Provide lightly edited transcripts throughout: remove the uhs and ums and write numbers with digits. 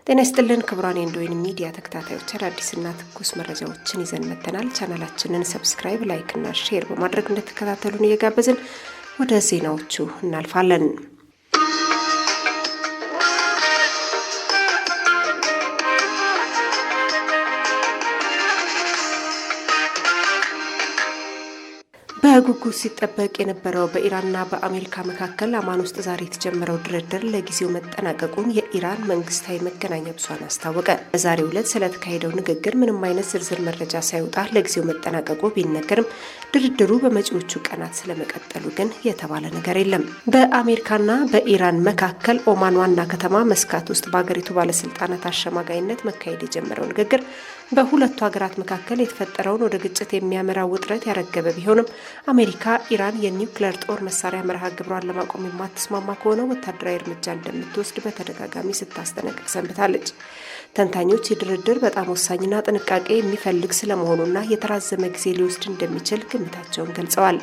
ጤና ይስጥልን ክቡራን የእንዶይን ሚዲያ ተከታታዮች አዳዲስና ትኩስ መረጃዎችን ይዘን መጥተናል። ቻናላችንን ሰብስክራይብ፣ ላይክ እና ሼር በማድረግ እንድትከታተሉን እየጋበዝን ወደ ዜናዎቹ እናልፋለን። በጉጉት ሲጠበቅ የነበረው በኢራንና በአሜሪካ መካከል አማን ውስጥ ዛሬ የተጀመረው ድርድር ለጊዜው መጠናቀቁን የኢራን መንግስታዊ መገናኛ ብዙሃን አስታወቀ። በዛሬው ዕለት ስለተካሄደው ንግግር ምንም አይነት ዝርዝር መረጃ ሳይወጣ ለጊዜው መጠናቀቁ ቢነገርም ድርድሩ በመጪዎቹ ቀናት ስለመቀጠሉ ግን የተባለ ነገር የለም። በአሜሪካና በኢራን መካከል ኦማን ዋና ከተማ መስካት ውስጥ በሀገሪቱ ባለስልጣናት አሸማጋይነት መካሄድ የጀመረው ንግግር በሁለቱ ሀገራት መካከል የተፈጠረውን ወደ ግጭት የሚያመራ ውጥረት ያረገበ ቢሆንም አሜሪካ ኢራን የኒውክሌር ጦር መሳሪያ መርሃ ግብሯን ለማቆም የማትስማማ ከሆነ ወታደራዊ እርምጃ እንደምትወስድ በተደጋጋሚ ስታስጠነቅቅ ሰንብታለች። ተንታኞች የድርድር በጣም ወሳኝና ጥንቃቄ የሚፈልግ ስለመሆኑና የተራዘመ ጊዜ ሊወስድ እንደሚችል ግምታቸውን ገልጸዋል።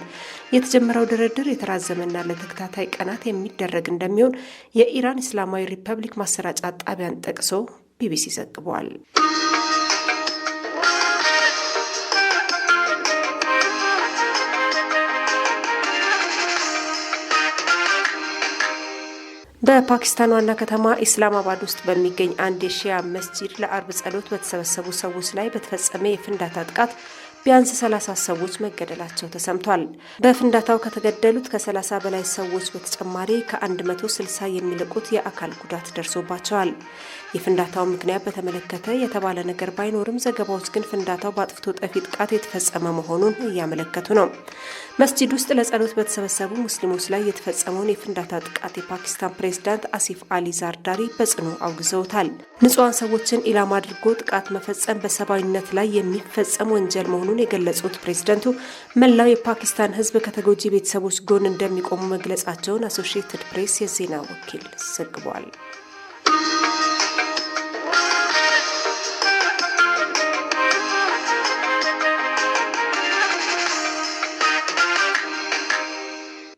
የተጀመረው ድርድር የተራዘመና ለተከታታይ ቀናት የሚደረግ እንደሚሆን የኢራን እስላማዊ ሪፐብሊክ ማሰራጫ ጣቢያን ጠቅሶ ቢቢሲ ዘግቧል። በፓኪስታን ዋና ከተማ ኢስላማባድ ውስጥ በሚገኝ አንድ የሺያ መስጂድ ለአርብ ጸሎት በተሰበሰቡ ሰዎች ላይ በተፈጸመ የፍንዳታ ጥቃት ቢያንስ 30 ሰዎች መገደላቸው ተሰምቷል። በፍንዳታው ከተገደሉት ከ30 በላይ ሰዎች በተጨማሪ ከ160 የሚልቁት የአካል ጉዳት ደርሶባቸዋል። የፍንዳታው ምክንያት በተመለከተ የተባለ ነገር ባይኖርም ዘገባዎች ግን ፍንዳታው በአጥፍቶ ጠፊ ጥቃት የተፈጸመ መሆኑን እያመለከቱ ነው። መስጂድ ውስጥ ለጸሎት በተሰበሰቡ ሙስሊሞች ላይ የተፈጸመውን የፍንዳታ ጥቃት የፓኪስታን ፕሬዝዳንት አሲፍ አሊ ዛርዳሪ በጽኑ አውግዘውታል። ንጹሃን ሰዎችን ኢላማ አድርጎ ጥቃት መፈጸም በሰብአዊነት ላይ የሚፈጸም ወንጀል መሆኑን የገለጹት ፕሬዝዳንቱ መላው የፓኪስታን ሕዝብ ከተጎጂ ቤተሰቦች ጎን እንደሚቆሙ መግለጻቸውን አሶሺየትድ ፕሬስ የዜና ወኪል ዘግቧል።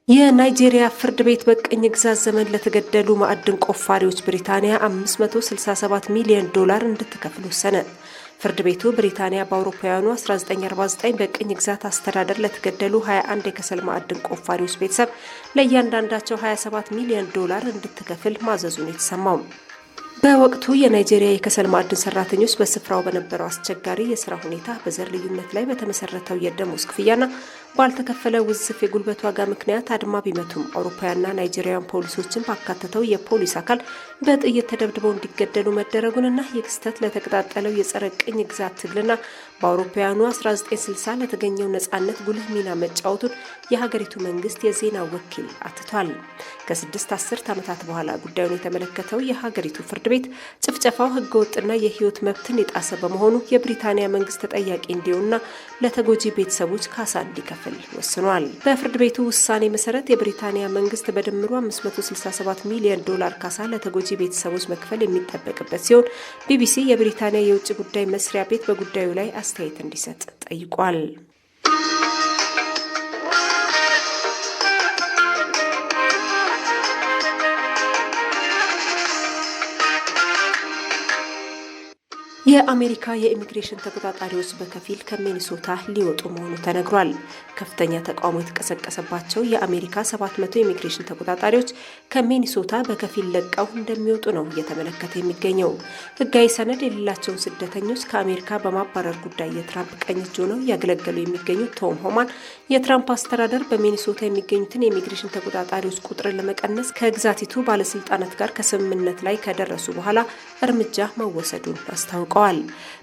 የናይጄሪያ ፍርድ ቤት በቅኝ ግዛት ዘመን ለተገደሉ ማዕድን ቆፋሪዎች ብሪታንያ $567 ሚሊዮን እንድትከፍል ወሰነ። ፍርድ ቤቱ ብሪታንያ በአውሮፓውያኑ 1949 በቅኝ ግዛት አስተዳደር ለተገደሉ 21 የከሰል ማዕድን ቆፋሪዎች ቤተሰብ ለእያንዳንዳቸው $27 ሚሊዮን እንድትከፍል ማዘዙን የተሰማው በወቅቱ የናይጄሪያ የከሰል ማዕድን ሰራተኞች በስፍራው በነበረው አስቸጋሪ የስራ ሁኔታ፣ በዘር ልዩነት ላይ በተመሰረተው የደሞዝ ክፍያና ባልተከፈለ ውዝፍ የጉልበት ዋጋ ምክንያት አድማ ቢመቱም አውሮፓውያንና ናይጄሪያን ፖሊሶችን ባካተተው የፖሊስ አካል በጥይት ተደብድበው እንዲገደሉ መደረጉንና የክስተት ለተቀጣጠለው የጸረ ቅኝ ግዛት ትግልና በአውሮፓውያኑ 1960 ለተገኘው ነጻነት ጉልህ ሚና መጫወቱን የሀገሪቱ መንግስት የዜና ወኪል አትቷል። ከ6 አስርት ዓመታት በኋላ ጉዳዩን የተመለከተው የሀገሪቱ ፍርድ ቤት ጭፍጨፋው ህገወጥና የህይወት መብትን የጣሰ በመሆኑ የብሪታንያ መንግስት ተጠያቂ እንዲሆንና ለተጎጂ ቤተሰቦች ካሳ እንዲከፍል ወስኗል። በፍርድ ቤቱ ውሳኔ መሰረት የብሪታንያ መንግስት በድምሩ $567 ሚሊዮን ካሳ ለተጎጂ ቤተሰቦች መክፈል የሚጠበቅበት ሲሆን ቢቢሲ የብሪታንያ የውጭ ጉዳይ መስሪያ ቤት በጉዳዩ ላይ አስተያየት እንዲሰጥ ጠይቋል። የአሜሪካ የኢሚግሬሽን ተቆጣጣሪዎች በከፊል ከሚኒሶታ ሊወጡ መሆኑ ተነግሯል። ከፍተኛ ተቃውሞ የተቀሰቀሰባቸው የአሜሪካ 700 የኢሚግሬሽን ተቆጣጣሪዎች ከሚኒሶታ በከፊል ለቀው እንደሚወጡ ነው እየተመለከተ የሚገኘው። ህጋዊ ሰነድ የሌላቸውን ስደተኞች ከአሜሪካ በማባረር ጉዳይ የትራምፕ ቀኝ እጅ ሆነው እያገለገሉ የሚገኙት ቶም ሆማን የትራምፕ አስተዳደር በሚኒሶታ የሚገኙትን የኢሚግሬሽን ተቆጣጣሪዎች ቁጥርን ለመቀነስ ከግዛቲቱ ባለስልጣናት ጋር ከስምምነት ላይ ከደረሱ በኋላ እርምጃ መወሰዱን አስታውቀዋል።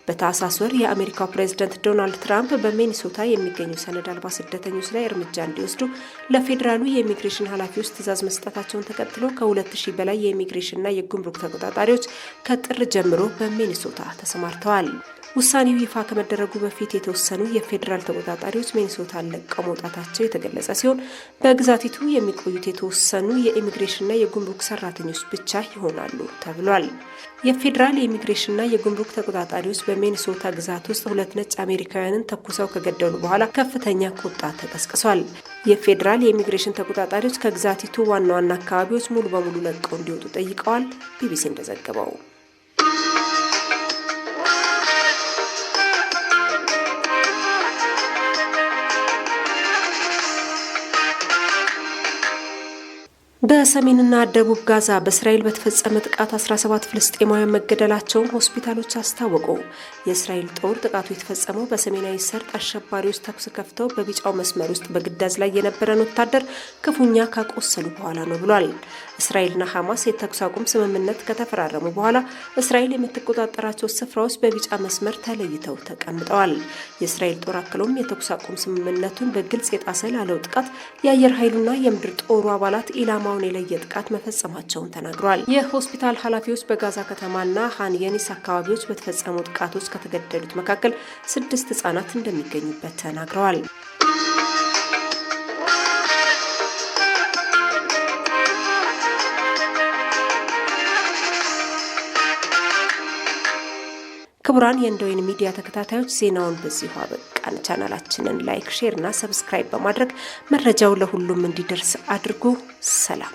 በታህሳስ ወር የአሜሪካው ፕሬዝዳንት ዶናልድ ትራምፕ በሚኒሶታ የሚገኙ ሰነድ አልባ ስደተኞች ላይ እርምጃ እንዲወስዱ ለፌዴራሉ የኢሚግሬሽን ኃላፊዎች ትዕዛዝ መስጠታቸውን ተከትሎ ከ2000 በላይ የኢሚግሬሽንና የጉምሩክ ተቆጣጣሪዎች ከጥር ጀምሮ በሚኒሶታ ተሰማርተዋል። ውሳኔው ይፋ ከመደረጉ በፊት የተወሰኑ የፌዴራል ተቆጣጣሪዎች ሚኒሶታን ለቀው መውጣታቸው የተገለጸ ሲሆን በግዛቲቱ የሚቆዩት የተወሰኑ የኢሚግሬሽንና የጉምሩክ ሰራተኞች ብቻ ይሆናሉ ተብሏል። የፌዴራል የኢሚግሬሽንና የጉምሩክ ተቆጣጣሪዎች በሚኒሶታ ግዛት ውስጥ 2 ነጭ አሜሪካውያንን ተኩሰው ከገደሉ በኋላ ከፍተኛ ቁጣ ተቀስቅሷል። የፌዴራል የኢሚግሬሽን ተቆጣጣሪዎች ከግዛቲቱ ዋና ዋና አካባቢዎች ሙሉ በሙሉ ለቀው እንዲወጡ ጠይቀዋል። ቢቢሲ እንደዘገበው በሰሜንና ደቡብ ጋዛ በእስራኤል በተፈጸመ ጥቃት 17 ፍልስጤማውያን መገደላቸውን ሆስፒታሎች አስታወቁ። የእስራኤል ጦር ጥቃቱ የተፈጸመው በሰሜናዊ ሰርጥ አሸባሪዎች ተኩስ ከፍተው በቢጫው መስመር ውስጥ በግዳጅ ላይ የነበረን ወታደር ክፉኛ ካቆሰሉ በኋላ ነው ብሏል። እስራኤልና ሐማስ የተኩስ አቁም ስምምነት ከተፈራረሙ በኋላ እስራኤል የምትቆጣጠራቸው ስፍራዎች በቢጫ መስመር ተለይተው ተቀምጠዋል። የእስራኤል ጦር አክሎም የተኩስ አቁም ስምምነቱን በግልጽ የጣሰ ላለው ጥቃት የአየር ኃይሉና የምድር ጦሩ አባላት ኢላማውን የለየ ጥቃት መፈጸማቸውን ተናግረዋል። የሆስፒታል ኃላፊዎች በጋዛ ከተማና ሃን የኒስ አካባቢዎች በተፈጸሙ ጥቃቶች ከተገደሉት መካከል 6 ህጻናት እንደሚገኙበት ተናግረዋል። ክቡራን የእንደወይን ሚዲያ ተከታታዮች ዜናውን በዚሁ አበቃን። ቻናላችንን ላይክ፣ ሼር እና ሰብስክራይብ በማድረግ መረጃው ለሁሉም እንዲደርስ አድርጉ። ሰላም።